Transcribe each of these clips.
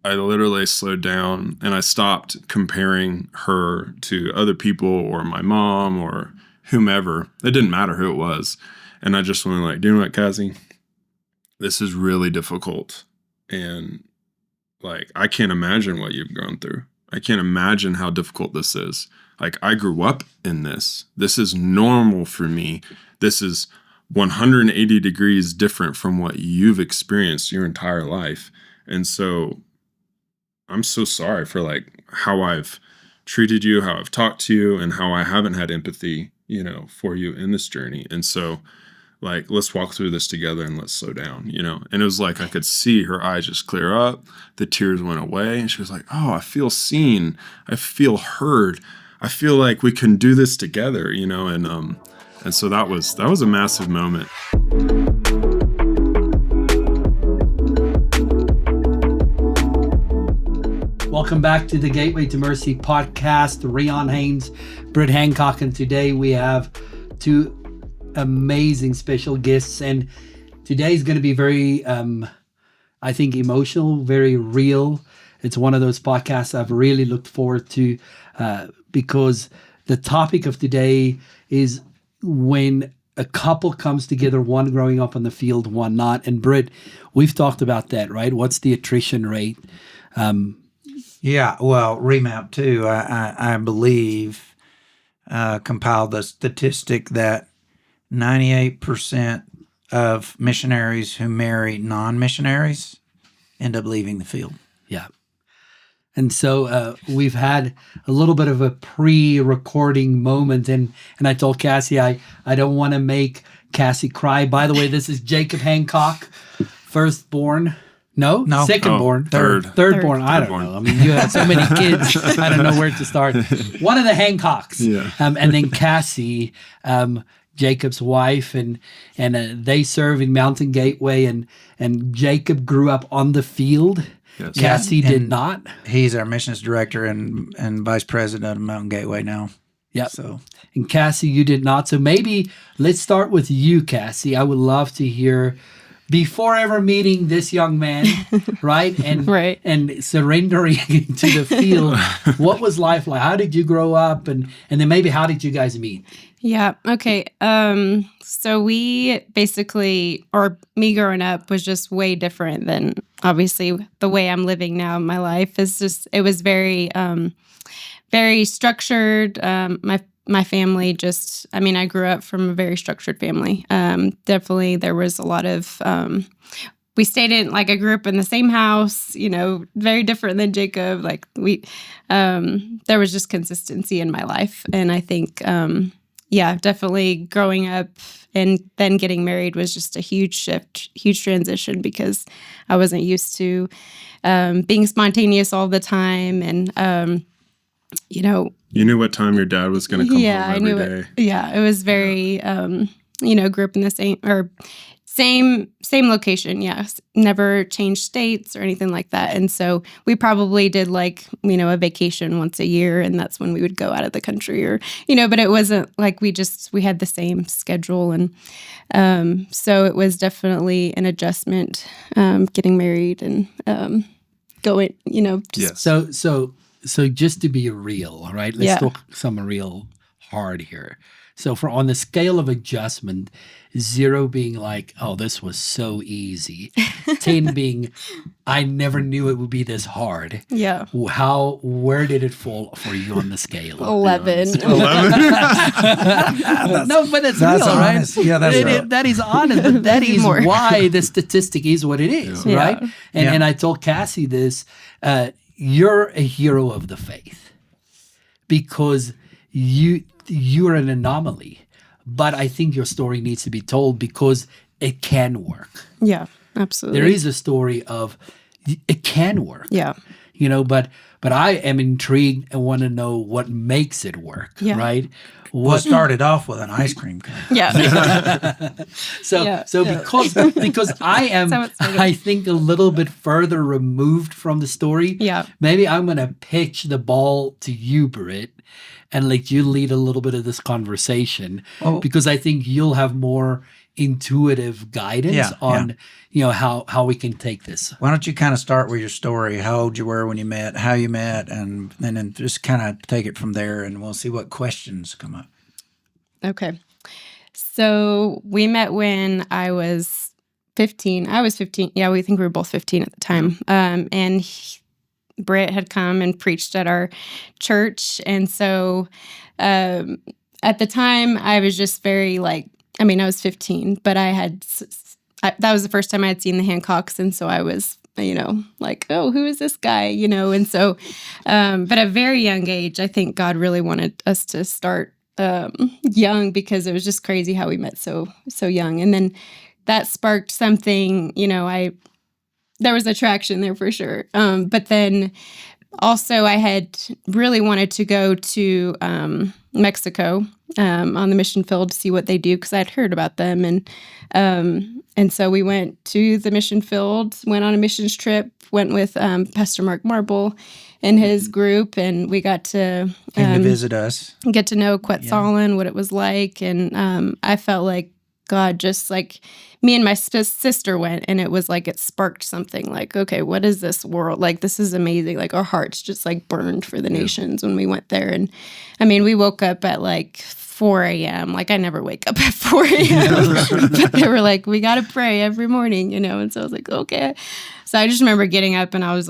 I literally slowed down and I stopped comparing her to other people or my mom or whomever. It didn't matter who it was. And I just went like, you know what, Cassie? This is really difficult. And like, I can't imagine what you've gone through. I can't imagine how difficult this is. Like, I grew up in this. This is normal for me. This is 180 degrees different from what you've experienced your entire life. And so I'm so sorry for like how I've treated you, how I've talked to you, and how I haven't had empathy, for you in this journey. And so like, let's walk through this together and let's slow down, And it was like I could see her eyes just clear up. The tears went away. And she was like, oh, I feel seen. I feel heard. I feel like we can do this together, And so that was a massive moment. Welcome back to the Gateway to Mercy podcast. Rion Haynes, Britt Hancock, and today we have two amazing special guests. And today is going to be very, I think, emotional, very real. It's one of those podcasts I've really looked forward to because the topic of today is when a couple comes together, one growing up on the field, one not. And Britt, we've talked about that, right? What's the attrition rate? Yeah, well, Remap too, I believe, compiled the statistic that 98% of missionaries who marry non-missionaries end up leaving the field. Yeah. And so we've had a little bit of a pre-recording moment, and I told Cassie I don't want to make Cassie cry. By the way, this is Jacob Hancock, firstborn. No, secondborn. Thirdborn. I don't know. I mean, you have so many kids. I don't know where to start. One of the Hancocks. Yeah. And then Cassie, Jacob's wife, and they serve in Mountain Gateway, and Jacob grew up on the field. Yes. Cassie did not. He's our missions director and vice president of Mountain Gateway now. Yeah. So, and Cassie, you did not. So maybe let's start with you, Cassie. I would love to hear, before ever meeting this young man, right? And right. And surrendering to the field, what was life like? How did you grow up? And then maybe how did you guys meet? Yeah. Okay. So we basically, or me growing up was just way different than obviously the way I'm living now in my life. It was very, very structured. My family I grew up from a very structured family. Definitely there was a lot of, we stayed in, I grew up in the same house, very different than Jacob. There was just consistency in my life. And I think, definitely growing up and then getting married was just a huge shift, huge transition because I wasn't used to being spontaneous all the time. And, You knew what time your dad was going to come home every day. It was very, grew up in the same location. Yes. Never changed states or anything like that. And so we probably did a vacation once a year, and that's when we would go out of the country but it wasn't like we had the same schedule. And so it was definitely an adjustment, getting married and going, Yes. So just to be real, right? Let's talk some real hard here. So on the scale of adjustment, 0 being like, oh, this was so easy. 10 being, I never knew it would be this hard. Yeah. Where did it fall for you on the scale? 11. 11? No, but it's that's real, honest. right? Yeah, that's real. That is honest. But that is why the statistic is what it is, Yeah. right? And I told Cassie this, you're a hero of the faith because you're an anomaly. But I think your story needs to be told because it can work. Yeah, absolutely. There is a story of it can work. Yeah. But I am intrigued and want to know what makes it work, right? What started off with an ice cream cone. Yeah. Because I am, I think, a little bit further removed from the story. Yeah. Maybe I'm going to pitch the ball to you, Britt, and let you lead a little bit of this conversation because I think you'll have more intuitive guidance on how we can take this. Why don't you kind of start with your story, how old you were when you met, how you met, and then just kind of take it from there, and we'll see what questions come up. Okay. So we met when I was 15. I was 15. Yeah, we think we were both 15 at the time. And Britt had come and preached at our church. And so at the time, I was just very I was 15, but that was the first time I had seen the Hancocks. And so I was, oh, who is this guy? And so, but at a very young age, I think God really wanted us to start young, because it was just crazy how we met so young. And then that sparked something, there was attraction there for sure. But then also I had really wanted to go to Mexico on the mission field to see what they do, because I'd heard about them. And so we went to the mission field, went on a missions trip, went with Pastor Mark Marble and his group, and we got to visit us, get to know Quetzalcoatl, what it was like. And I felt like God just me and my sister went, and it was it sparked something okay, what is this world? This is amazing. Our hearts just burned for the nations when we went there. And we woke up at 4 a.m. I never wake up at 4 a.m. But they were we got to pray every morning, and so I was okay. So I just remember getting up, and I was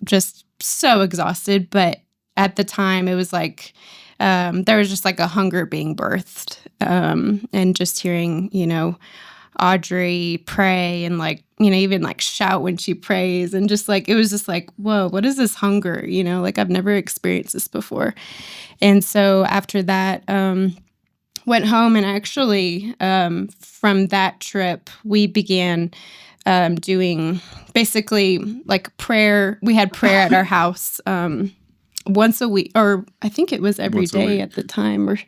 just so exhausted. But at the time it was there was just a hunger being birthed, and just hearing, Audrey pray and even shout when she prays, and just it was just whoa, what is this hunger? I've never experienced this before. And so after that, went home, and actually from that trip we began doing basically prayer. We had prayer at our house once a week, or I think it was every day at the time, or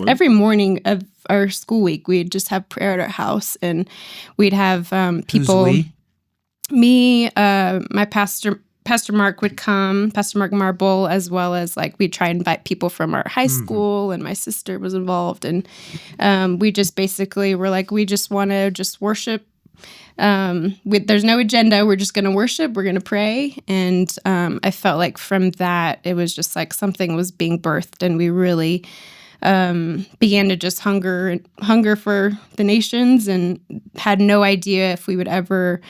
every morning of our school week, we'd just have prayer at our house, and we'd have people. Who's we? Me, my Pastor Mark would come, Pastor Mark Marble, as well as we'd try and invite people from our high school, and my sister was involved, and we just basically were we just want to just worship. There's no agenda. We're just going to worship. We're going to pray. And I felt from that, it was just something was being birthed, and we really began to just hunger for the nations, and had no idea if we would ever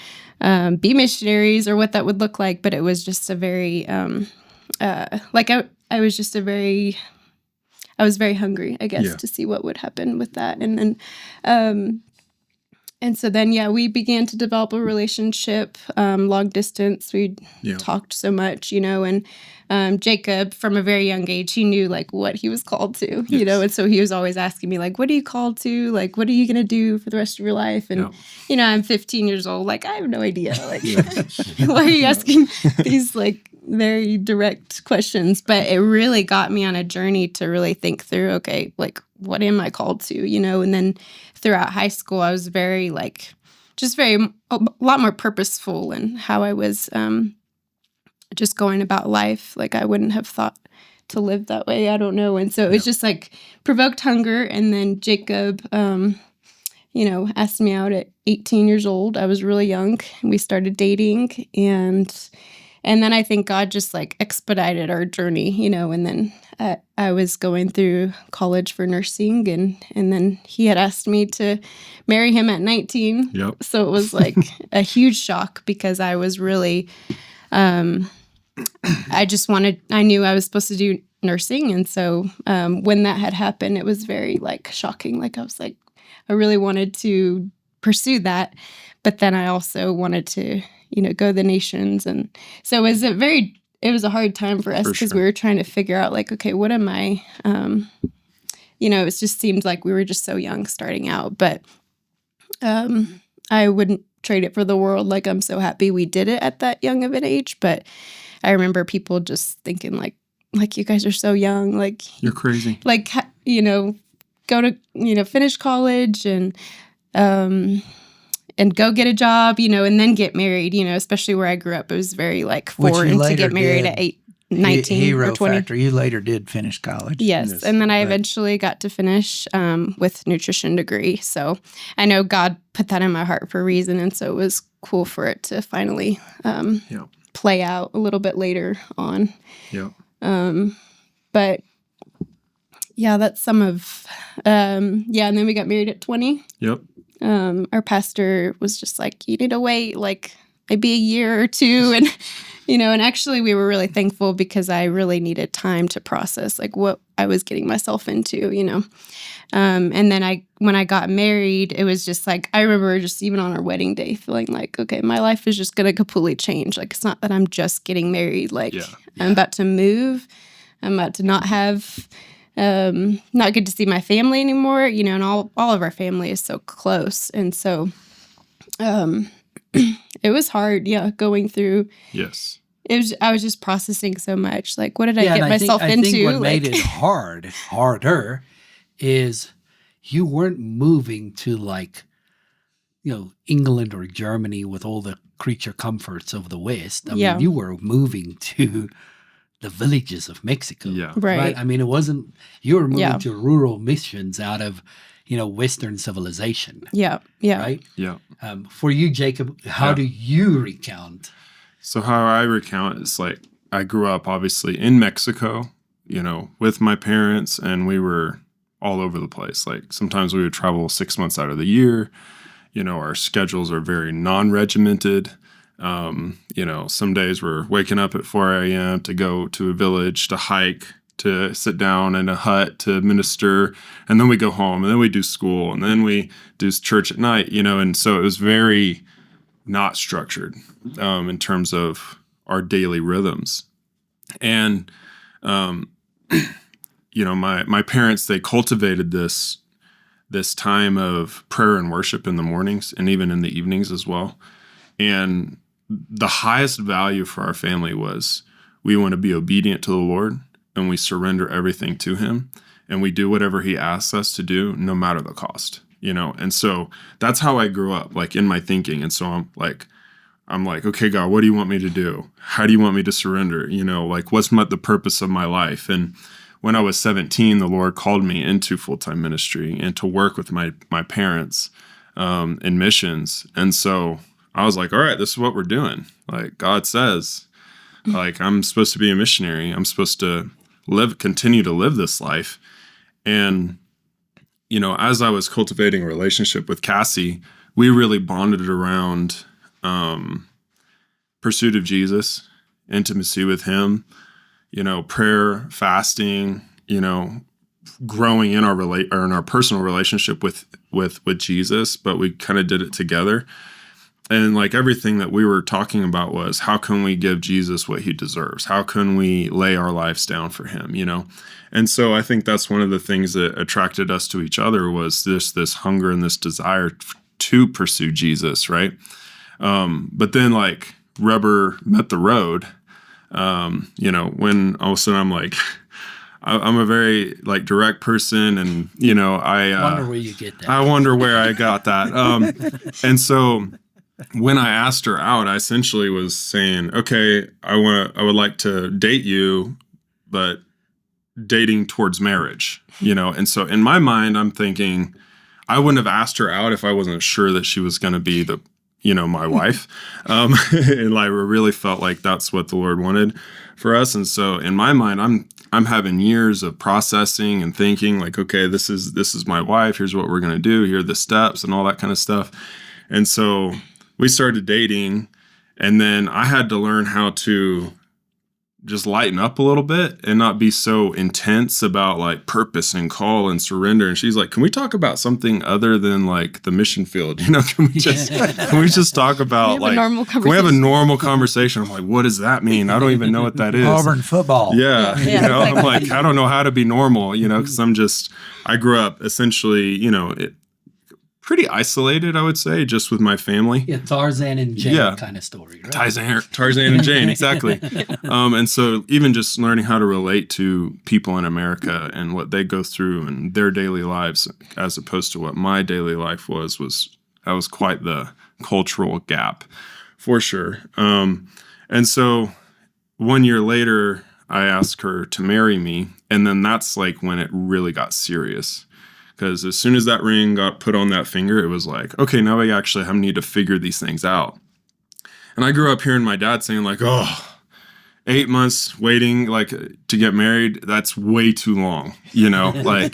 be missionaries or what that would look like. But it was just a very I was very hungry, I guess, to see what would happen with that. And then and so then, we began to develop a relationship, long distance. We talked so much, and Jacob, from a very young age, he knew what he was called to, and so he was always asking me what are you called to? What are you going to do for the rest of your life? And, I'm 15 years old. I have no idea. Why are you asking these very direct questions? But it really got me on a journey to really think through, okay, what am I called to, and then throughout high school, I was very a lot more purposeful in how I was just going about life. I wouldn't have thought to live that way. I don't know. And so it was just provoked hunger. And then Jacob, asked me out at 18 years old. I was really young, and we started dating, and then I think God just expedited our journey, and then I was going through college for nursing, and then he had asked me to marry him at 19. Yep. So it was a huge shock, because I was really, I knew I was supposed to do nursing. And so when that had happened, it was very shocking. I was I really wanted to pursue that, but then I also wanted to, go to the nations. And so it was a hard time for us, because we were trying to figure out okay, what am I, it just seemed like we were just so young starting out, but I wouldn't trade it for the world. I'm so happy we did it at that young of an age. But I remember people just thinking you guys are so young, you're crazy, go to, finish college and go get a job, and then get married, especially where I grew up. It was very foreign to get married at 19 Hero or 20. factor. You later did finish college. Yes. Yes, And then I right. eventually got to finish with nutrition degree. So I know God put that in my heart for a reason. And so it was cool for it to finally Yeah. play out a little bit later on. Yeah. But yeah, that's some of, and then we got married at 20. Yep. Our pastor was just like, you need to wait like maybe a year or two. And, and actually we were really thankful because I really needed time to process like what I was getting myself into, And then when I got married, it was just like, I remember just even on our wedding day feeling like, okay, my life is just going to completely change. Like, it's not that I'm just getting married. Like I'm about to move. I'm about to not have, not get to see my family anymore, and all of our family is so close. And so, it was hard. Yeah. Going through, Yes. I was just processing so much. Like, what did I Yeah, get and myself I into? think what like, made it harder, is you weren't moving to like, England or Germany with all the creature comforts of the West. I mean, you were moving to the villages of Mexico. Yeah. Right. I mean, it wasn't, you were moving Yeah. to rural missions out of, Western civilization. Yeah. Yeah. Right? Yeah. For you, Jacob, how do you recount? So how I recount is like I grew up obviously in Mexico, with my parents, and we were all over the place. Like sometimes we would travel 6 months out of the year. Our schedules are very non-regimented. Some days we're waking up at 4 a.m. to go to a village, to hike, to sit down in a hut to minister, and then we go home, and then we do school, and then we do church at night, and so it was very not structured in terms of our daily rhythms. And, my parents, they cultivated this time of prayer and worship in the mornings and even in the evenings as well. And the highest value for our family was we want to be obedient to the Lord, and we surrender everything to him, and we do whatever he asks us to do, no matter the cost, And so that's how I grew up, like in my thinking. And so I'm like, okay, God, what do you want me to do? How do you want me to surrender? Like what's the purpose of my life? And when I was 17, the Lord called me into full-time ministry and to work with my parents in missions. And so I was like, all right, this is what we're doing. Like God says, like I'm supposed to be a missionary. I'm supposed to continue to live this life. And, as I was cultivating a relationship with Cassie, we really bonded around pursuit of Jesus, intimacy with him, prayer, fasting, growing in our personal relationship with Jesus, but we kind of did it together. And like everything that we were talking about was how can we give Jesus what he deserves? How can we lay our lives down for him, And so I think that's one of the things that attracted us to each other was this hunger and this desire to pursue Jesus, right? But then like rubber met the road, when all of a sudden I'm like, I'm a very like direct person, and I wonder where you get that. I wonder where I got that. And so when I asked her out, I essentially was saying, okay, I would like to date you, but dating towards marriage, And so in my mind, I'm thinking I wouldn't have asked her out if I wasn't sure that she was going to be my wife. And I really felt like that's what the Lord wanted for us. And so in my mind, I'm having years of processing and thinking like, okay, this is my wife. Here's what we're going to do. Here are the steps and all that kind of stuff. And so we started dating, and then I had to learn how to just lighten up a little bit and not be so intense about like purpose and call and surrender. And she's like, can we talk about something other than like the mission field? Can we just talk about like, can we have a normal conversation? I'm like, what does that mean? I don't even know what that is. Auburn football. Yeah. I'm like, I don't know how to be normal, because I grew up essentially, pretty isolated, I would say, just with my family. Yeah, Tarzan and Jane kind of story, right? Tarzan and Jane, exactly. And so even just learning how to relate to people in America and what they go through and their daily lives as opposed to what my daily life was quite the cultural gap for sure. And so 1 year later, I asked her to marry me. And then that's like when it really got serious. Because as soon as that ring got put on that finger, it was like, okay, now I actually need to figure these things out. And I grew up hearing my dad saying like, oh, 8 months waiting like to get married, that's way too long. Like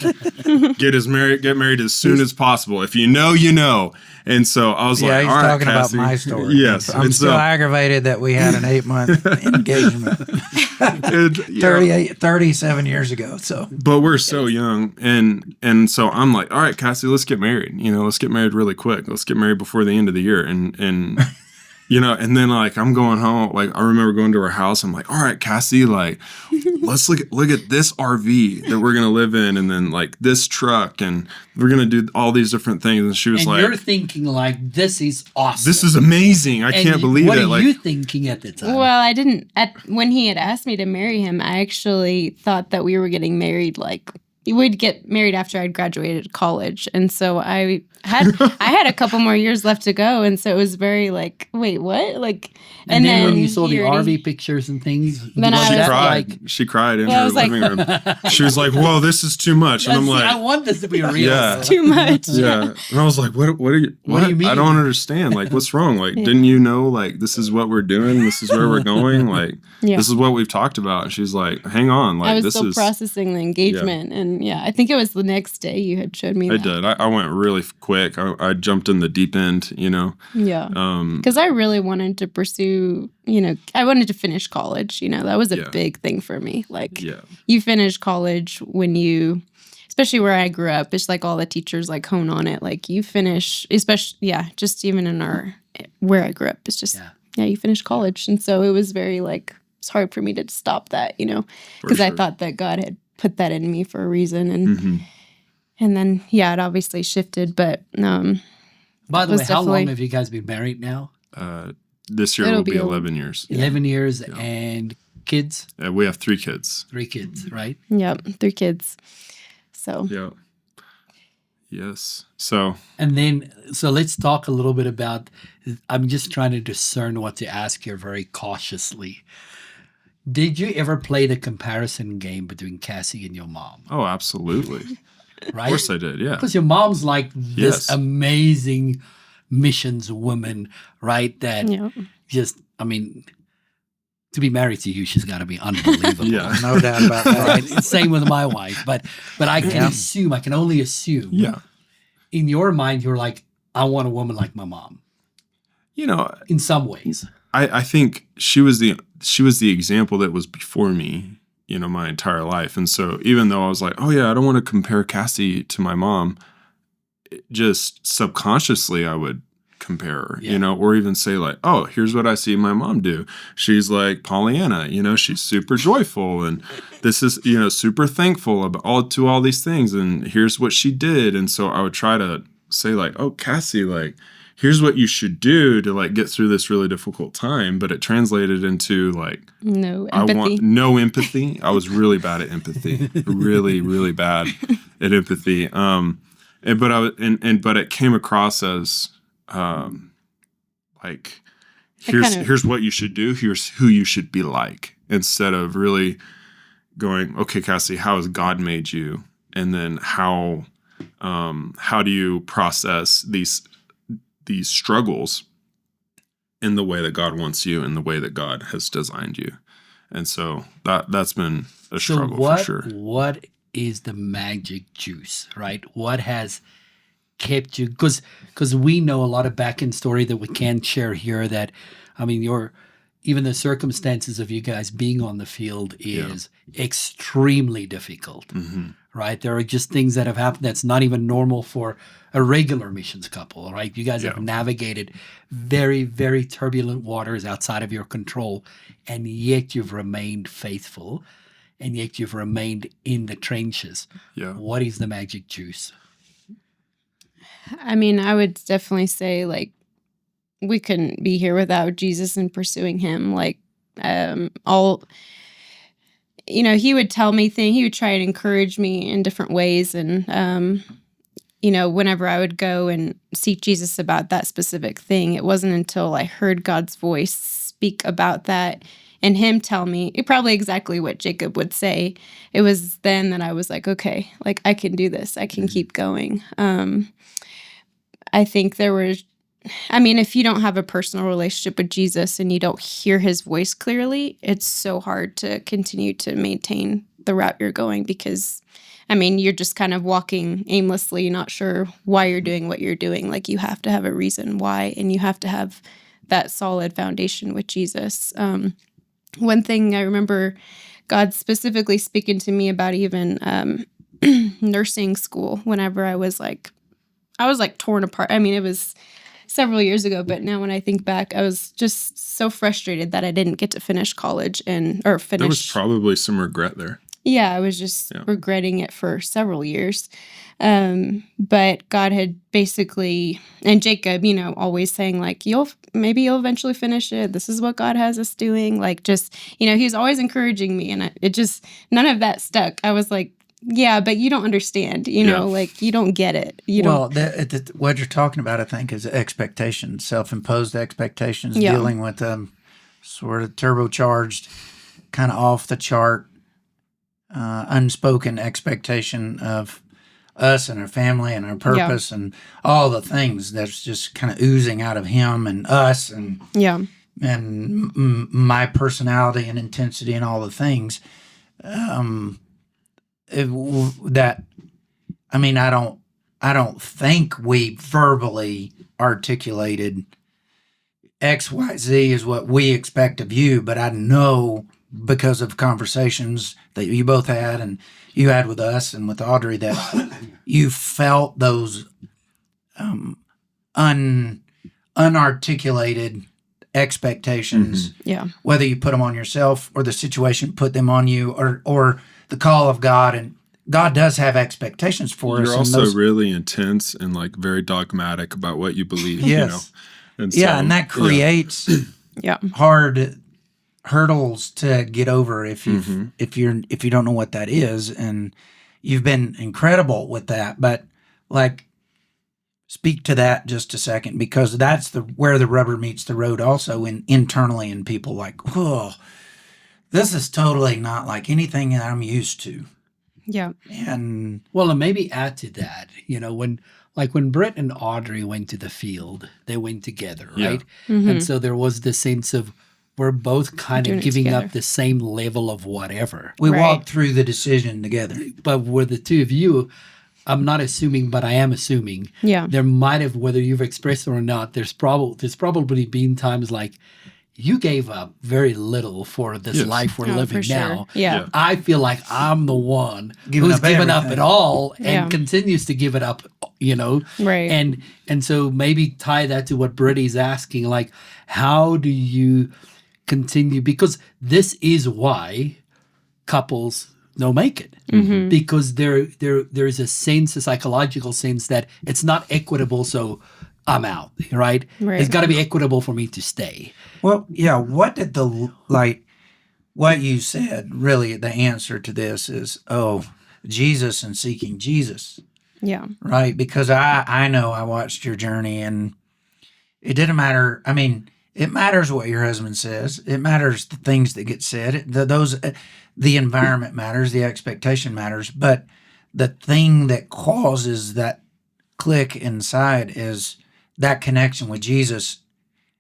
get married as soon as possible. If you know, you know. And so I was like, he's all right, talking Cassie. about my story. Yes. I'm still aggravated that we had an 8-month engagement 37 years ago. So, but we're so young, and so I'm like, all right, Cassie, let's get married. Let's get married really quick. Let's get married before the end of the year. And and then like I'm going home. Like I remember going to her house. I'm like, all right, Cassie, like let's look at this RV that we're gonna live in, and then like this truck, and we're gonna do all these different things. And she was like, you're thinking like, this is awesome. This is amazing. I can't believe it. What are you thinking at the time? Well, I didn't. When he had asked me to marry him, I actually thought that we were getting married. Like we'd get married after I'd graduated college, and so I had a couple more years left to go, and so it was very like, wait, what? Like, and then when you saw the RV pictures and things, then she cried in her living room. She was like, "Whoa, this is too much," and I'm like, "I want this to be real." Yeah, too much. Yeah, and I was like, "What do you mean? I don't understand. Like, what's wrong? Like, didn't you know? Like, this is what we're doing. This is where we're going. Like, this is what we've talked about." And she's like, "Hang on, like, I was still processing the engagement, and I think it was the next day you had showed me. I did. I went really quick. I jumped in the deep end, Yeah. Because I really wanted to pursue, I wanted to finish college. That was a big thing for me. Like, you finish college when especially where I grew up, it's like all the teachers like hone on it. Like you finish, especially, just even in where I grew up, it's just, you finish college. And so it was very like, it's hard for me to stop that, because I thought that God had put that in me for a reason. And and then, it obviously shifted. But by the way, how long have you guys been married now? This year will be 11 years. 11 years and kids? We have 3 kids. 3 kids, right? Yep, 3 kids. So. Yeah. Yes. So. And then, let's talk a little bit about, I'm just trying to discern what to ask here very cautiously. Did you ever play the comparison game between Cassie and your mom? Oh, absolutely. Right? Of course I did, yeah. Because your mom's like this amazing missions woman, right? That just, to be married to you, she's got to be unbelievable. No doubt about that. Right? Same with my wife. But I can only assume. Yeah. In your mind, you're like, I want a woman like my mom. In some ways. I think she was the example that was before me, my entire life. And so even though I was like, oh yeah, I don't want to compare Cassie to my mom, just subconsciously I would compare her, or even say like, oh, here's what I see my mom do. She's like Pollyanna, she's super joyful, and this is, super thankful about all these things, and here's what she did. And so I would try to say like, oh, Cassie, like, here's what you should do to like get through this really difficult time. But it translated into like, no empathy. I want no empathy. I was really bad at empathy, really, really bad at empathy. But it came across as like, here's what you should do. Here's who you should be like, instead of really going, okay, Cassie, how has God made you? And then how do you process these struggles in the way that God wants you, in the way that God has designed you. And so that's been a struggle for sure. What is the magic juice, right? What has kept you, because we know a lot of back end story that we can't share here, that, even the circumstances of you guys being on the field is extremely difficult, right? There are just things that have happened that's not even normal for a regular missions couple, right? You guys have navigated very, very turbulent waters outside of your control, and yet you've remained faithful, and yet you've remained in the trenches. Yeah. What is the magic juice? I would definitely say like, we couldn't be here without Jesus and pursuing him. Like, he would tell me things, he would try and encourage me in different ways. And, whenever I would go and seek Jesus about that specific thing, it wasn't until I heard God's voice speak about that and him tell me probably exactly what Jacob would say. It was then that I was like, okay, like I can do this. I can keep going. I think if you don't have a personal relationship with Jesus and you don't hear his voice clearly, it's so hard to continue to maintain the route you're going because, you're just kind of walking aimlessly, not sure why you're doing what you're doing. Like you have to have a reason why, and you have to have that solid foundation with Jesus. One thing I remember God specifically speaking to me about even nursing school whenever I was torn apart. It was several years ago, but now when I think back, I was just so frustrated that I didn't get to finish college or finish. There was probably some regret there. Yeah, I was just regretting it for several years. But God had basically, and Jacob, always saying like, you'll eventually finish it. This is what God has us doing. Like just, he was always encouraging me, and none of that stuck. I was like, yeah, but you don't understand, like you don't get it. What you're talking about, I think, is expectations, self-imposed expectations, dealing with sort of turbocharged, kind of off the chart, unspoken expectation of us and our family and our purpose and all the things that's just kind of oozing out of him and us and my personality and intensity and all the things. I don't think we verbally articulated XYZ is what we expect of you, but I know because of conversations that you both had and you had with us and with Audrey that you felt those unarticulated expectations, whether you put them on yourself or the situation put them on you or the call of God. And God does have expectations for us. You're also really intense and like very dogmatic about what you believe. Yes. And and that creates hard hurdles to get over if you don't know what that is, and you've been incredible with that. But like, speak to that just a second, because that's where the rubber meets the road. Also, internally in people, like, oh, this is totally not like anything that I'm used to. Yeah, and maybe add to that, when Britt and Audrey went to the field, they went together, right? And so there was this sense of we're both kind of giving up the same level of whatever. We walked through the decision together. But with the two of you, I'm not assuming, but I am assuming. Yeah. There might have, whether you've expressed it or not, there's probably been times like you gave up very little for this life we're living now. Yeah. I feel like I'm the one who's given up it all and continues to give it up, Right. And so maybe tie that to what Brittany's asking, like, how do you continue? Because this is why couples don't make it. Because there's a sense, a psychological sense that it's not equitable, so I'm out, right? It's got to be equitable for me to stay. Well, yeah, what you said, really the answer to this is, Jesus and seeking Jesus. Yeah. Right? Because I know I watched your journey, and it didn't matter. It matters what your husband says. It matters the things that get said. The environment matters. The expectation matters. But the thing that causes that click inside is that connection with Jesus.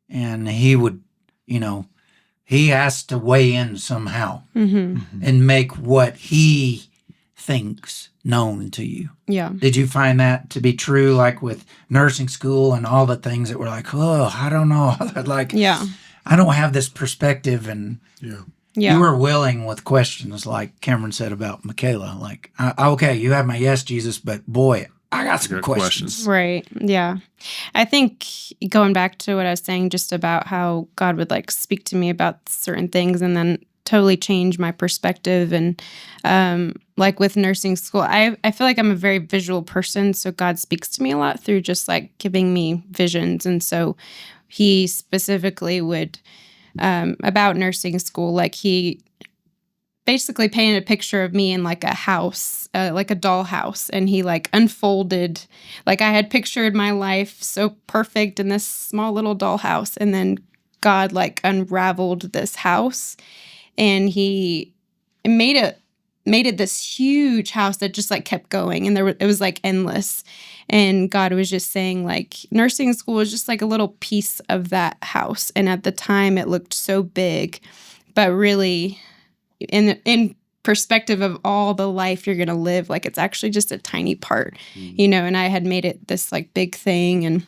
And he would, he has to weigh in somehow and make what he thinks known to you. Yeah. Did you find that to be true, like with nursing school and all the things that were like, I don't know, I don't have this perspective, and you were willing with questions, like Cameron said about Michaela, like, okay, you have my yes, Jesus, but boy, I got some questions. Right. Yeah. I think going back to what I was saying just about how God would like speak to me about certain things and then totally change my perspective. And like with nursing school, I feel like I'm a very visual person. So God speaks to me a lot through just like giving me visions. And so he specifically would, about nursing school, like he basically painted a picture of me in like a house, like a doll house. And he like unfolded, like I had pictured my life so perfect in this small little doll house. And then God like unraveled this house, and he made it this huge house that just like kept going, and it was like endless. And God was just saying like nursing school was just like a little piece of that house, and at the time it looked so big, but really in perspective of all the life you're going to live, like it's actually just a tiny part, and I had made it this like big thing, and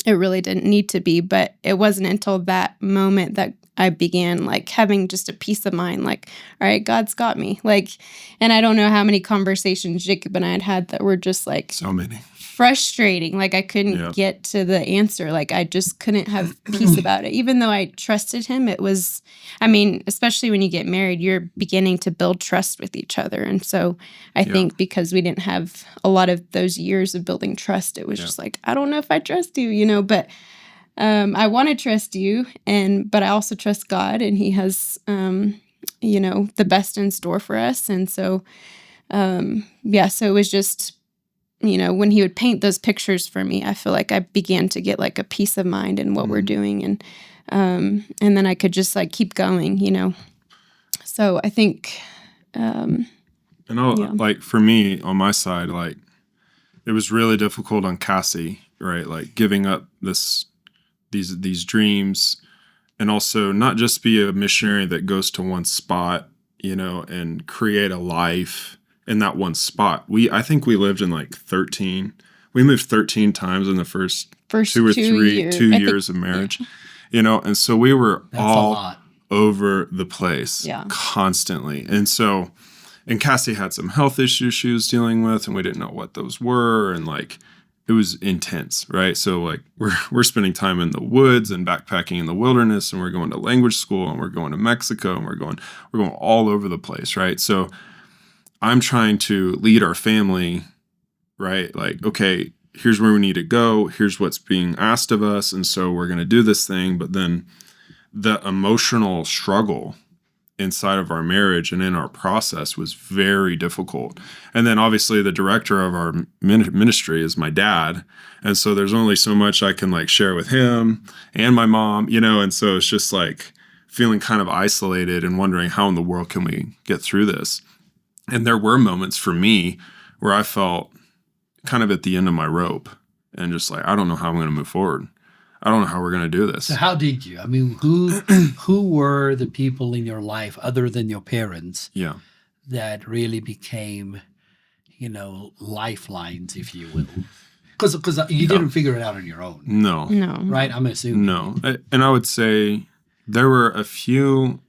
it really didn't need to be. But it wasn't until that moment that I began like having just a peace of mind, like, all right, God's got me. Like, and I don't know how many conversations Jacob and I had that were just like So many. frustrating. Like I couldn't get to the answer. Like I just couldn't have peace about it. Even though I trusted him, it was, I mean, especially when you get married, you're beginning to build trust with each other. And so I think because we didn't have a lot of those years of building trust, it was just like, I don't know if I trust you, but I want to trust you, but I also trust God, and he has, the best in store for us. And so, so it was just, when he would paint those pictures for me, I feel like I began to get like a peace of mind in what we're doing. And then I could just like keep going, So I think, like for me on my side, like it was really difficult on Cassie, right? Like giving up these dreams, and also not just be a missionary that goes to one spot, and create a life in that one spot. I think we lived in like 13. We moved 13 times in the first 2 or 3 years of marriage, and so we were all over the place constantly. And Cassie had some health issues she was dealing with, and we didn't know what those were. And like, it was intense, right? So like we're spending time in the woods and backpacking in the wilderness, and we're going to language school, and we're going to Mexico, and we're going all over the place, right? So I'm trying to lead our family, right? Like, okay, here's where we need to go. Here's what's being asked of us. And so we're going to do this thing. But then the emotional struggle inside of our marriage and in our process was very difficult. And then obviously the director of our ministry is my dad. And so there's only so much I can like share with him and my mom, and so it's just like feeling kind of isolated and wondering how in the world can we get through this? And there were moments for me where I felt kind of at the end of my rope and just like, I don't know how I'm going to move forward. I don't know how we're going to do this. So how did you? I mean, who were the people in your life other than your parents that really became, lifelines, if you will? Because you didn't figure it out on your own. No. Right? I'm assuming. No. And I would say there were a few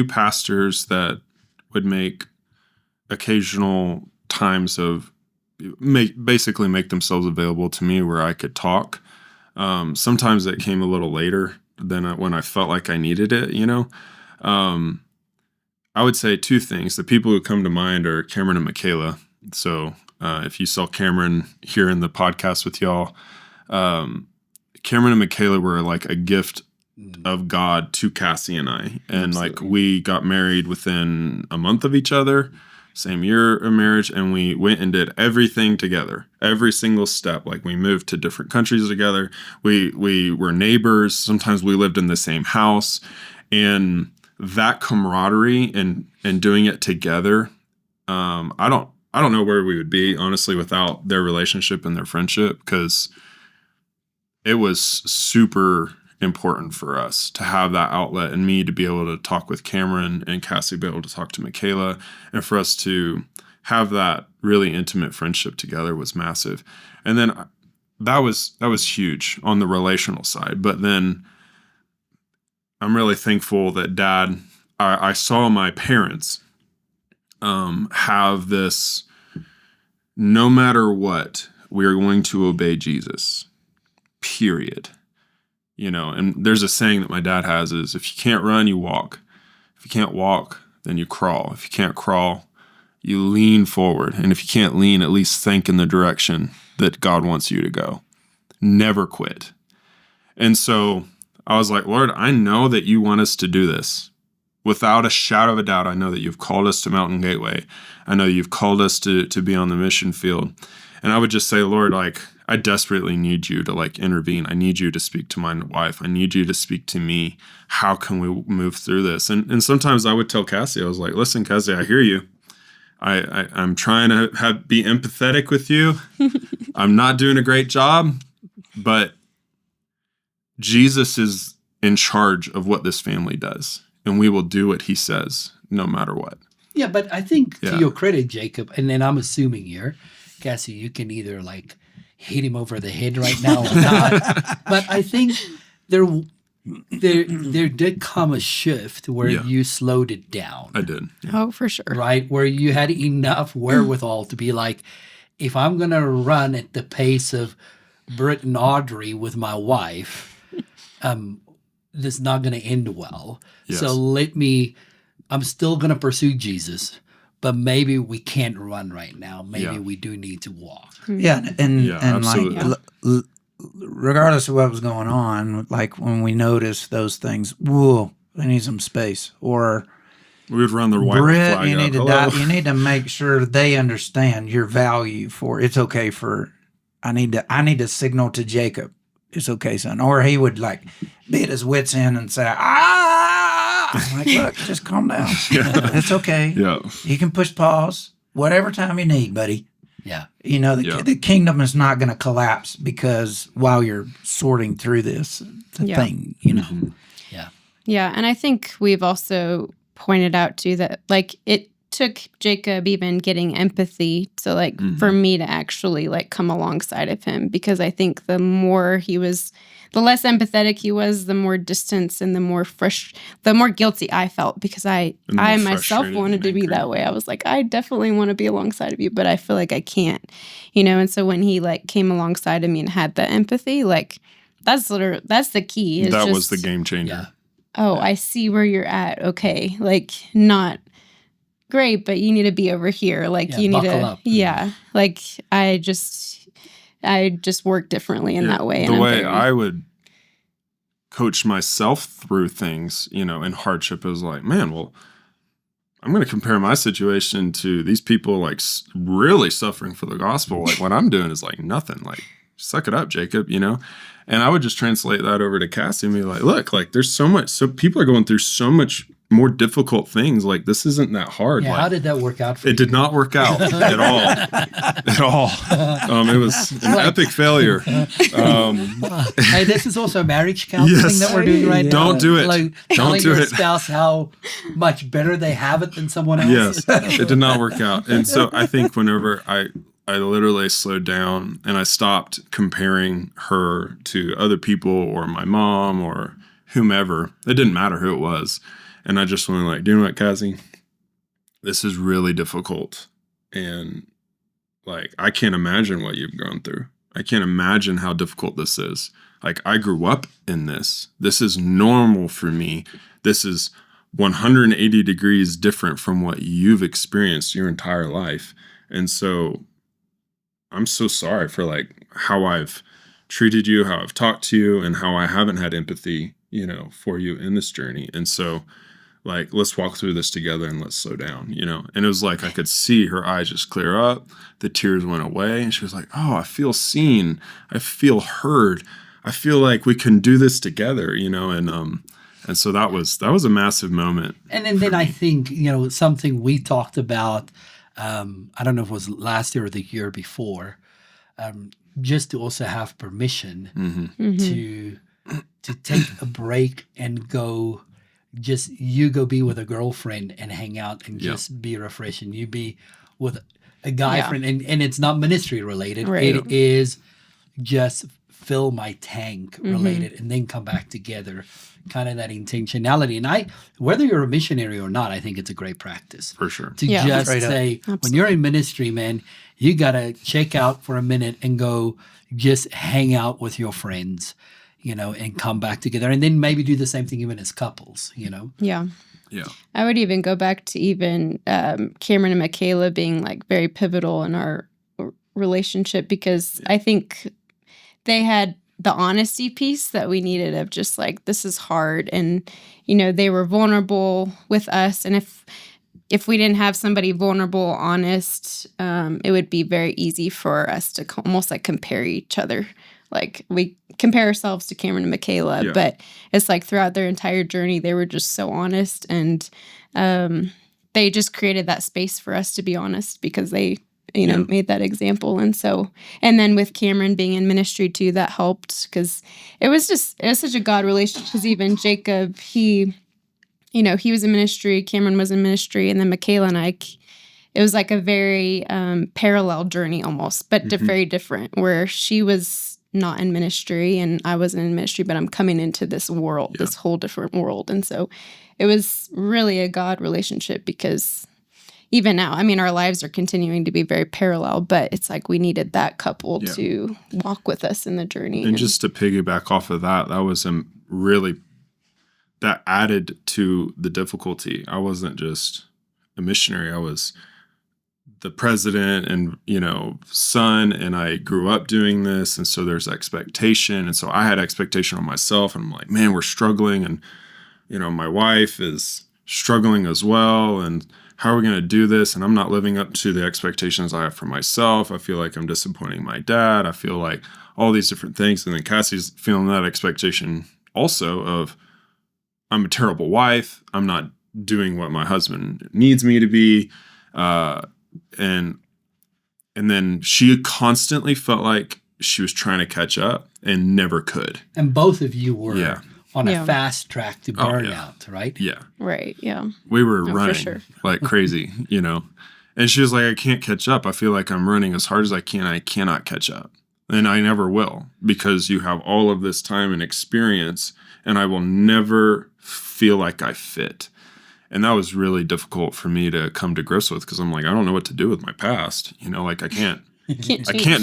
pastors that would make occasional times of basically make themselves available to me where I could talk. Sometimes it came a little later than when I felt like I needed it, I would say two things. The people who come to mind are Cameron and Michaela. So if you saw Cameron here in the podcast with y'all, Cameron and Michaela were like a gift of God to Cassie and I. And like we got married within a month of each other, same year of marriage, and we went and did everything together, every single step. Like we moved to different countries together. We were neighbors. Sometimes we lived in the same house, and that camaraderie and doing it together. I don't know where we would be honestly without their relationship and their friendship, because it was super important for us to have that outlet, and me to be able to talk with Cameron and Cassie be able to talk to Michaela, and for us to have that really intimate friendship together was massive. And then that was huge on the relational side. But then I'm really thankful that Dad, I saw my parents have this, no matter what, we are going to obey Jesus, period. And there's a saying that my dad has is, if you can't run, you walk. If you can't walk, then you crawl. If you can't crawl, you lean forward. And if you can't lean, at least think in the direction that God wants you to go. Never quit. And so I was like, Lord, I know that you want us to do this. Without a shadow of a doubt, I know that you've called us to Mountain Gateway. I know you've called us to be on the mission field. And I would just say, Lord, like, I desperately need you to like intervene. I need you to speak to my wife. I need you to speak to me. How can we move through this? And sometimes I would tell Cassie, I was like, listen, Cassie, I hear you. I'm trying to be empathetic with you. I'm not doing a great job, but Jesus is in charge of what this family does, and we will do what he says no matter what. Yeah, but I think to Yeah. your credit, Jacob, and then I'm assuming here, Cassie, you can either like hit him over the head right now or not. But I think there did come a shift where Yeah. you slowed it down, I did. Yeah. Oh, for sure. right? Where you had enough wherewithal to be like, if I'm going to run at the pace of Britt and Audrey with my wife, this is not going to end well. Yes. So I'm still going to pursue Jesus, but maybe we can't run right now. Maybe Yeah. we do need to walk. Yeah, and Yeah, and absolutely. like regardless of what was going on, like when we noticed those things, whoa, I need some space, or We would run the white Britt, flag you up. need to Hello. you need to make sure they understand your value for it's okay for I need to signal to Jacob, it's okay, son, or he would like be at his wits end and say, I'm like, look, just calm down, it's okay, Yeah. you can push pause whatever time you need, buddy. Yeah. You know, Yeah. the kingdom is not going to collapse because while you're sorting through this thing, you know. Mhm. Yeah, and I think we've also pointed out too that like it took Jacob even getting empathy to like for me to actually like come alongside of him, because I think the less empathetic he was, the more distance and the more guilty I felt, because I And more myself frustrated wanted and to be angry. that way. I was like, I definitely want to be alongside of you, but I feel like I can't, and so when he like came alongside of me and had the empathy, like that's the key. It's That was just, the game changer. Yeah. oh, I see where you're at. Okay. Like, not great, but you need to be over here. Like, Yeah, you need buckle to, up. yeah. Like, I just work differently in Yeah, that way. The and way I would coach myself through things, in hardship is like, man, well, I'm going to compare my situation to these people like really suffering for the gospel. Like what I'm doing is like nothing. Like, suck it up, Jacob, And I would just translate that over to Cassie and be like, look, like there's so much. So people are going through so much more difficult things. Like this isn't that hard. Yeah. Like, How did that work out for you? it did not work out at all. At all. It was an epic failure. Hey, this is also a marriage counseling Yes. that we're doing right now. Don't do it. Like Don't telling do your it. spouse how much better they have it than someone else. Yes, it did not work out. And so I think whenever I literally slowed down and I stopped comparing her to other people or my mom or whomever, it didn't matter who it was. And I just went like, do you know what, Cassie? This is really difficult. And like, I can't imagine what you've gone through. I can't imagine how difficult this is. Like, I grew up in this. This is normal for me. This is 180 degrees different from what you've experienced your entire life. And so I'm so sorry for like how I've treated you, how I've talked to you, and how I haven't had empathy, for you in this journey. And so like, let's walk through this together and let's slow down, And it was like I could see her eyes just clear up. The tears went away. And she was like, oh, I feel seen. I feel heard. I feel like we can do this together, And so that was a massive moment. And then I think, something we talked about, I don't know if it was last year or the year before, just to also have permission to take a break and go be with a girlfriend and hang out and just be refreshing. You be with a guy friend, and it's not ministry related. Right. It is just fill my tank related, and then come back together. Kind of that intentionality. And whether you're a missionary or not, I think it's a great practice. For sure. To Yeah. just Straight up. say, when you're in ministry, man, you got to check out for a minute and go just hang out with your friends, and come back together. And then maybe do the same thing even as couples, Yeah. Yeah. I would even go back to even Cameron and Michaela being like very pivotal in our relationship, because I think they had the honesty piece that we needed of just like, this is hard. And, they were vulnerable with us. And if if we didn't have somebody vulnerable, honest, it would be very easy for us to almost like compare each other. Like we compare ourselves to Cameron and Michaela, Yeah. but it's like throughout their entire journey, they were just so honest, and they just created that space for us to be honest because they, made that example. And so, and then with Cameron being in ministry too, that helped because it was such a God relationship. Because even Jacob, he was in ministry, Cameron was in ministry, and then Michaela and I, it was like a very parallel journey almost, but very different, where she was not in ministry and I wasn't in ministry, but I'm coming into this world, this whole different world. And so it was really a God relationship because even now, I mean, our lives are continuing to be very parallel, but it's like we needed that couple to walk with us in the journey. And just to piggyback off of that, that was that added to the difficulty. I wasn't just a missionary. I was the president and, son, and I grew up doing this. And so there's expectation. And so I had expectation on myself, and I'm like, man, we're struggling. And, my wife is struggling as well. And how are we going to do this? And I'm not living up to the expectations I have for myself. I feel like I'm disappointing my dad. I feel like all these different things. And then Cassie's feeling that expectation also of, I'm a terrible wife. I'm not doing what my husband needs me to be. And then she constantly felt like she was trying to catch up and never could. And both of you were on Yeah. a fast track to burnout, right? Yeah. Right. Yeah. We were for running sure. like crazy, And she was like, I can't catch up. I feel like I'm running as hard as I can. I cannot catch up. And I never will, because you have all of this time and experience, and I will never feel like I fit. And that was really difficult for me to come to grips with, because I'm like, I don't know what to do with my past. Like I can't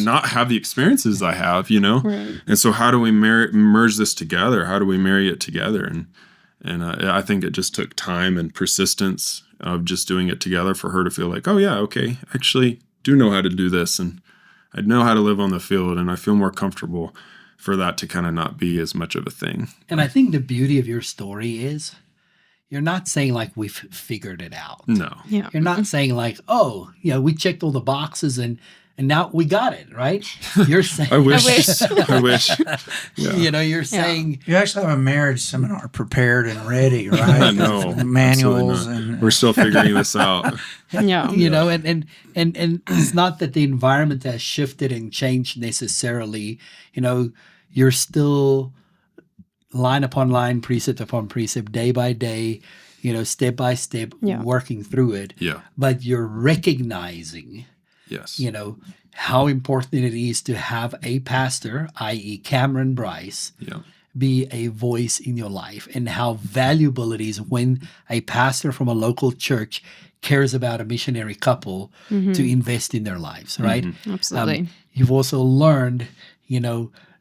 not have the experiences I have, Right. And so how do we merge this together? How do we marry it together? And I think it just took time and persistence of just doing it together for her to feel like, oh yeah, okay, I actually do know how to do this, and I know how to live on the field, and I feel more comfortable for that to kind of not be as much of a thing. And I think the beauty of your story is you're not saying like we've figured it out. No. Yeah. You're not saying like, oh, we checked all the boxes and now we got it, right? You're saying, I wish. I I wish. Yeah. You're saying, You actually have a marriage seminar prepared and ready, right? I know. Manuals Absolutely not. and We're still figuring this out. Yeah. and it's not that the environment has shifted and changed necessarily. You're still line upon line, precept upon precept, day by day, step by step, working through it. Yeah. But you're recognizing, Yes. how important it is to have a pastor, i.e. Cameron Bryce, Yeah. be a voice in your life, and how valuable it is when a pastor from a local church cares about a missionary couple to invest in their lives, right? Absolutely. You've also learned,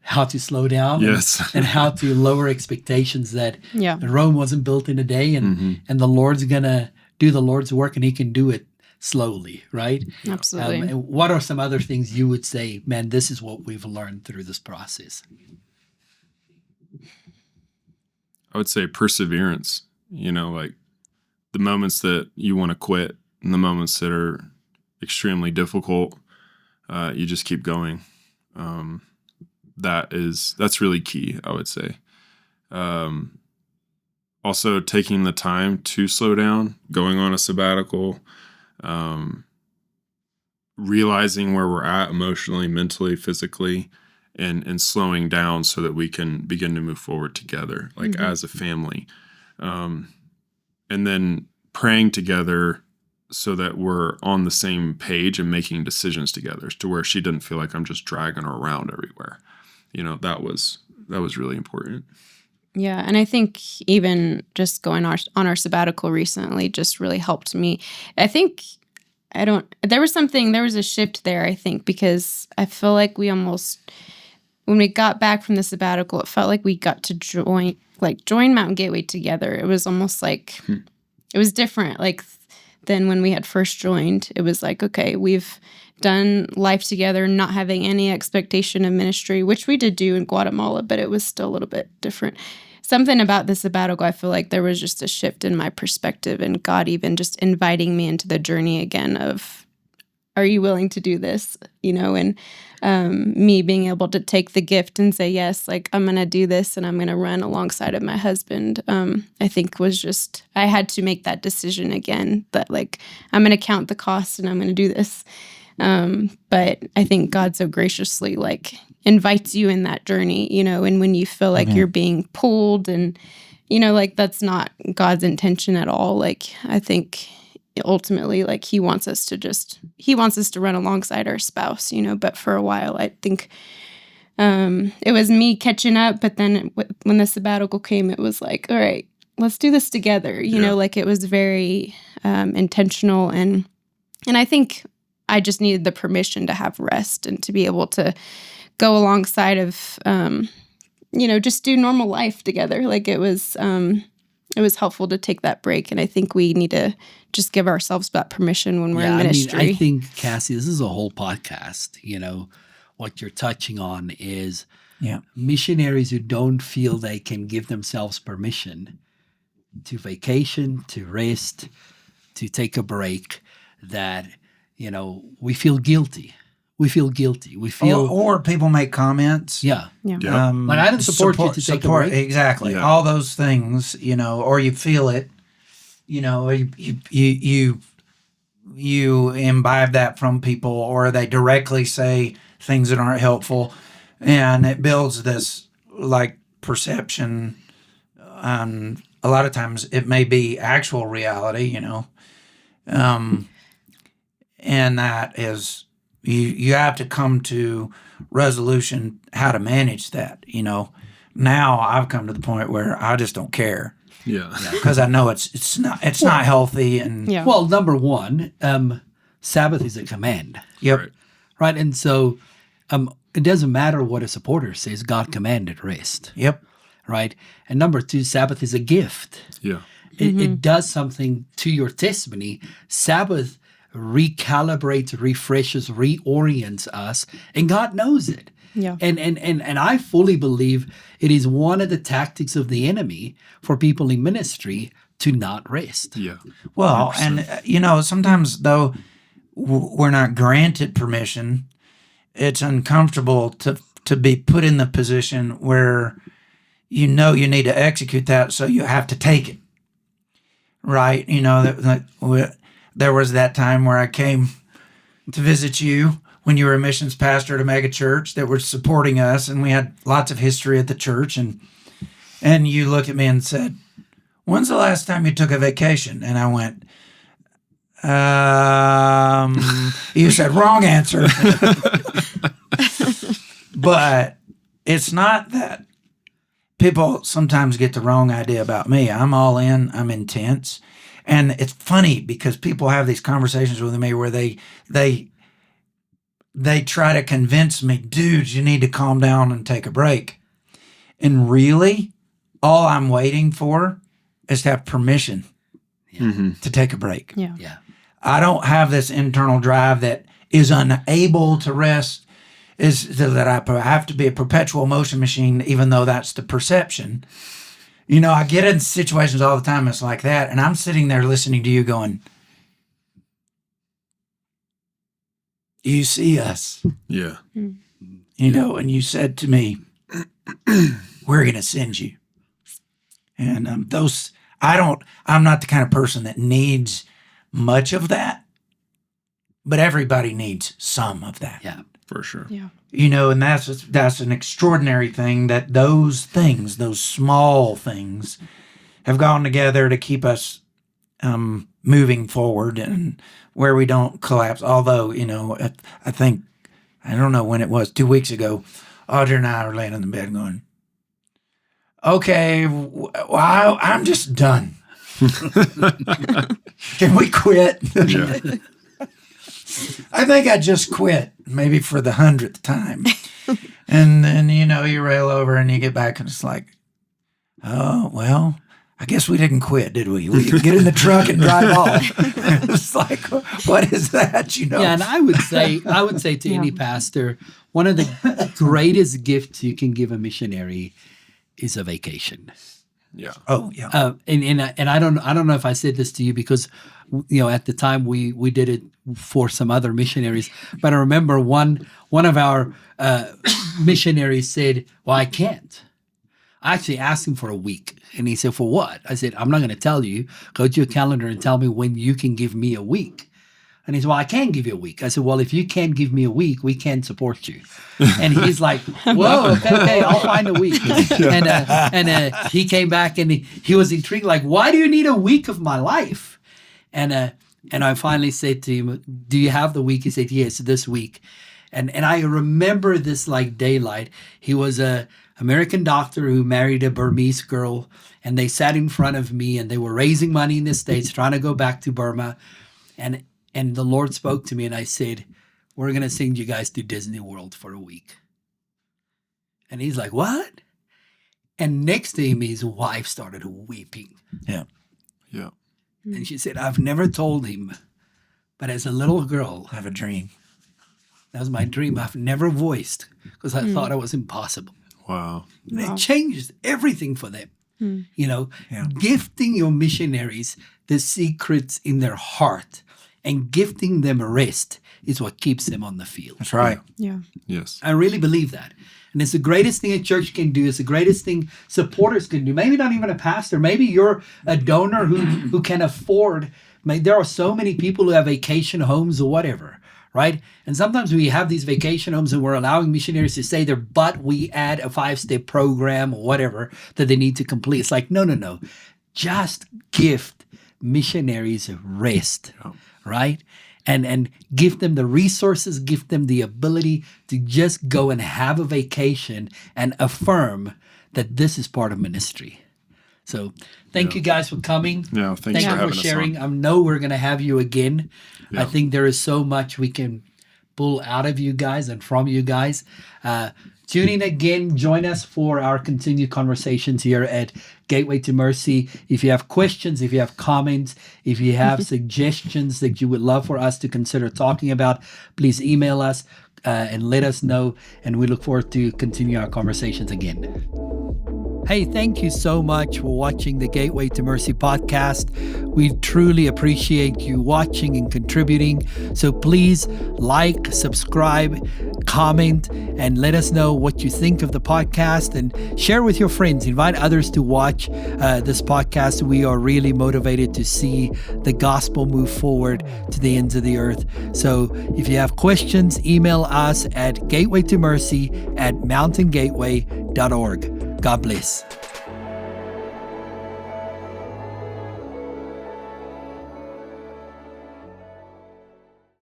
how to slow down Yes. and how to lower expectations that Yeah. Rome wasn't built in a day, and the Lord's going to do the Lord's work, and he can do it slowly, right? Absolutely. And what are some other things you would say, man, this is what we've learned through this process? I would say perseverance, like the moments that you want to quit and the moments that are extremely difficult, you just keep going. That's really key, I would say. Also taking the time to slow down, going on a sabbatical, realizing where we're at emotionally, mentally, physically, and slowing down so that we can begin to move forward together, like as a family. And then praying together so that we're on the same page and making decisions together, to where she didn't feel like I'm just dragging her around everywhere. That was really important. Yeah, and I think even just going on our sabbatical recently just really helped me. I think there was a shift there, I think, because I feel like when we got back from the sabbatical, it felt like we got to join Mountain Gateway together. It was almost like it was different, than when we had first joined. It was like, okay, we've done life together, not having any expectation of ministry, which we did do in Guatemala, but it was still a little bit different. something about the sabbatical, I feel like there was just a shift in my perspective, and God even just inviting me into the journey again of, are you willing to do this? And me being able to take the gift and say, yes, like I'm going to do this and I'm going to run alongside of my husband, I think was just, I had to make that decision again that like, I'm going to count the cost and I'm going to do this. But I think God so graciously like invites you in that journey, and when you feel like you're being pulled and, like that's not God's intention at all. Like, I think ultimately, like he wants us to run alongside our spouse, but for a while, I think, it was me catching up, but then when the sabbatical came, it was like, all right, let's do this together. Like it was very, intentional. And I think I just needed the permission to have rest and to be able to go alongside of, just do normal life together. Like it was helpful to take that break. And I think we need to just give ourselves that permission when we're in ministry. I think, Cassie, this is a whole podcast. What you're touching on is missionaries who don't feel they can give themselves permission to vacation, to rest, to take a break, that, we feel guilty. We feel, or people make comments. Yeah. Yeah. Like I didn't support you to take a break. Exactly. Yeah. All those things, or you feel it, you imbibe that from people, or they directly say things that aren't helpful, and it builds this like perception. A lot of times it may be actual reality, and that is, you have to come to resolution how to manage that. Now I've come to the point where I just don't care. Yeah. Because I know it's not healthy. And Yeah. Well, number one, Sabbath is a command. Yep. Right. And so it doesn't matter what a supporter says, God commanded rest. Yep. Right. And number two, Sabbath is a gift. Yeah. It does something to your testimony. Sabbath recalibrates, refreshes, reorients us, and God knows it. Yeah. And I fully believe it is one of the tactics of the enemy for people in ministry to not rest. Yeah. Well, 100%. and sometimes though we're not granted permission, it's uncomfortable to be put in the position where you need to execute that, so you have to take it. Right? There was that time where I came to visit you when you were a missions pastor at a mega church that were supporting us, and we had lots of history at the church, and you looked at me and said, "When's the last time you took a vacation?" And I went, you said, "Wrong answer." But it's not that. People sometimes get the wrong idea about me. I'm all in. I'm intense. And it's funny because people have these conversations with me where they try to convince me, dude, you need to calm down and take a break. And really, all I'm waiting for is to have permission to take a break. Yeah. Yeah. I don't have this internal drive that is unable to rest, is that I have to be a perpetual motion machine, even though that's the perception. I get in situations all the time. It's like that. And I'm sitting there listening to you going, you see us, Yeah. and you said to me, we're going to send you. And I'm not the kind of person that needs much of that, but everybody needs some of that. Yeah. For sure. Yeah. And that's an extraordinary thing, that those things, those small things, have gone together to keep us moving forward and where we don't collapse. Although, I think, I don't know when it was, 2 weeks ago, Audrey and I were laying in the bed going, okay, well, I'm just done. Can we quit? Yeah. I think I just quit, maybe for the 100th time. And then, you rail over and you get back and it's like, oh, well, I guess we didn't quit, did we? We get in the truck and drive off. It's like, what is that, Yeah, and I would say to any pastor, one of the greatest gifts you can give a missionary is a vacation. Yeah. Oh, yeah. And I don't know if I said this to you because at the time we did it for some other missionaries, but I remember one of our missionaries said, "Well, I can't." I actually asked him for a week, and he said, "For what?" I said, "I'm not going to tell you. Go to your calendar and tell me when you can give me a week." And he said, "Well, I can give you a week." I said, "Well, if you can't give me a week, we can't support you." And he's like, "Whoa, okay, I'll find a week." And he came back and he was intrigued, like, "Why do you need a week of my life?" And I finally said to him, "Do you have the week?" He said, "Yes, this week." And I remember this like daylight. He was a American doctor who married a Burmese girl, and they sat in front of me and they were raising money in the States, trying to go back to Burma. And the Lord spoke to me and I said, "We're going to send you guys to Disney World for a week." And he's like, "What?" And next to him, his wife started weeping. Yeah. Yeah. And she said, "I've never told him, but as a little girl, I have a dream. that was my dream. I've never voiced because I thought it was impossible." Wow. And Wow. it changed everything for them. Yeah. Gifting your missionaries the secrets in their heart and gifting them rest is what keeps them on the field. That's right. Yeah. Yes. I really believe that. And it's the greatest thing a church can do. It's the greatest thing supporters can do. Maybe not even a pastor. Maybe you're a donor who can afford. There are so many people who have vacation homes or whatever, right? And sometimes we have these vacation homes and we're allowing missionaries to stay there, but we add a 5-step program or whatever that they need to complete. It's like, no. Just gift missionaries rest, right? And give them the resources, give them the ability to just go and have a vacation and affirm that this is part of ministry. So thank you guys for coming. Yeah. Thanks Thank for you having for us sharing. on. I know we're going to have you again. Yeah. I think there is so much we can pull out of you guys and from you guys. Tune in again. Join us for our continued conversations here at Gateway to Mercy. If you have questions, if you have comments, if you have suggestions that you would love for us to consider talking about, please email us and let us know. And we look forward to continue our conversations again. Hey, thank you so much for watching the Gateway to Mercy podcast. We truly appreciate you watching and contributing. So please like, subscribe, comment, and let us know what you think of the podcast and share with your friends. Invite others to watch this podcast. We are really motivated to see the gospel move forward to the ends of the earth. So if you have questions, email us at gatewaytomercy@mountaingateway.org. God bless.